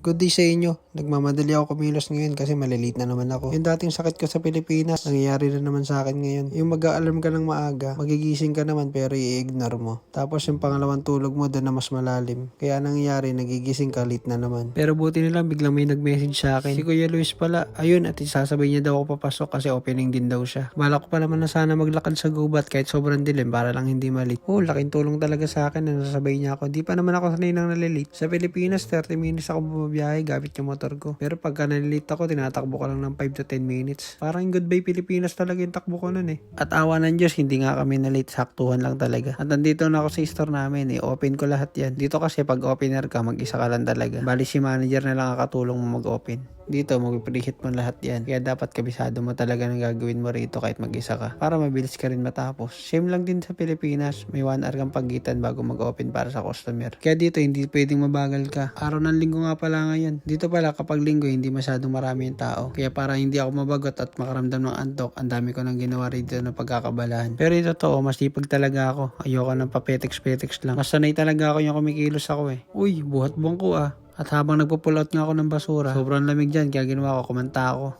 Good day sa inyo. Nagmamadali ako kumilos ngayon kasi maliliit na naman ako. Yung dating sakit ko sa Pilipinas, nangyayari na naman sa akin ngayon. Yung mag-a-alarm ka ng maaga, magigising ka naman pero i-ignore mo. Tapos yung pangalawang tulog mo doon na mas malalim. Kaya nangyayari, nagigising ka late na naman. Pero buti nila biglang may nag-message sa akin. Si Kuya Luis pala, ayun at isasabay niya daw ako papasok kasi opening din daw siya. Bala ko pa naman na sana maglakad sa gubat kahit sobrang dilim para lang hindi malate. Laking tulong talaga sa akin na nasasabay niya ako. Di pa naman ako sanay nang nalilate. Sa Pilipinas, 30 minutes ako bumabiyahe gamit yung motor ko. Pero pagka nalilate ako, tinatakbo ko lang ng 5 to 10 minutes. Parang goodbye Pilipinas talaga yung takbo ko nun eh. At awa ng Diyos, hindi nga kami nalate, saktuhan lang talaga. At nandito na ako sa store namin open ko lahat yan. Dito kasi pag opener ka, mag-isa ka lang talaga. Bali si manager na lang kakatulong mo mag-open. Dito, mag-preheat mo lahat yan. Kaya dapat kabisado mo talaga ng gagawin mo rito kahit mag-isa ka. Para mabilis ka rin matapos. Same lang din sa Pilipinas. May 1 hour kang pagitan bago mag-open para sa customer. Kaya dito, hindi pwedeng mabagal ka. Araw ng linggo nga pala ngayon. Dito pala, kapag linggo, hindi masyadong marami yung tao. Kaya para hindi ako mabagot at makaramdam ng antok, ang dami ko nang ginawa rito na pagkakabalahan. Pero ito totoo, mas sipag talaga ako. Ayoko ng papetex-petex lang. Mas sanay talaga ako yung kumikilos ako eh. Uy, buhat buwang ko ah. At habang nagpo-pull out nga ako ng basura, sobrang lamig dyan, kaya ginawa ko, kumanta ako.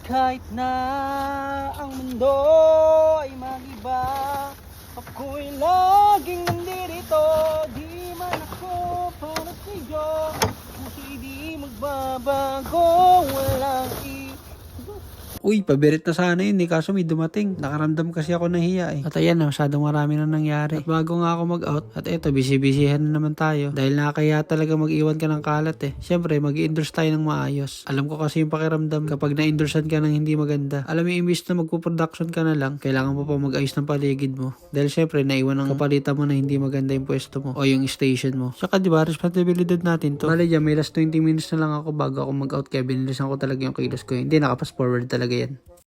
Kahit na ang mundo ay mag-iba, ako'y laging nandirito. Di man ako para sa'yo, puso'y di magbabago, walang Uy, pabirit na sana yun kaso may dumating. Nakaramdam kasi ako ng hiya At ayan na, masyadong marami na nangyari. At bago nga ako mag-out, at eto, busy-busyhan na naman tayo. Dahil nakakaya talaga mag-iwan ka ng kalat Siyempre, mag-i-endorse tayo ng maayos. Alam ko kasi yung pakiramdam kapag na-endorsean ka ng hindi maganda. Alam mo, imbis na magpo-production ka na lang, kailangan mo pa mag-ayos ng paligid mo. Dahil siyempre, naiwan ng kapalitan mo na hindi maganda yung pwesto mo o yung station mo. Saka diba, responsibilidad natin to. Bale dyan, may last 20 minutes na lang ako bago ako mag-out kaya binilisan ko talaga yung kilos ko. Hindi, nakapas forward talaga yan.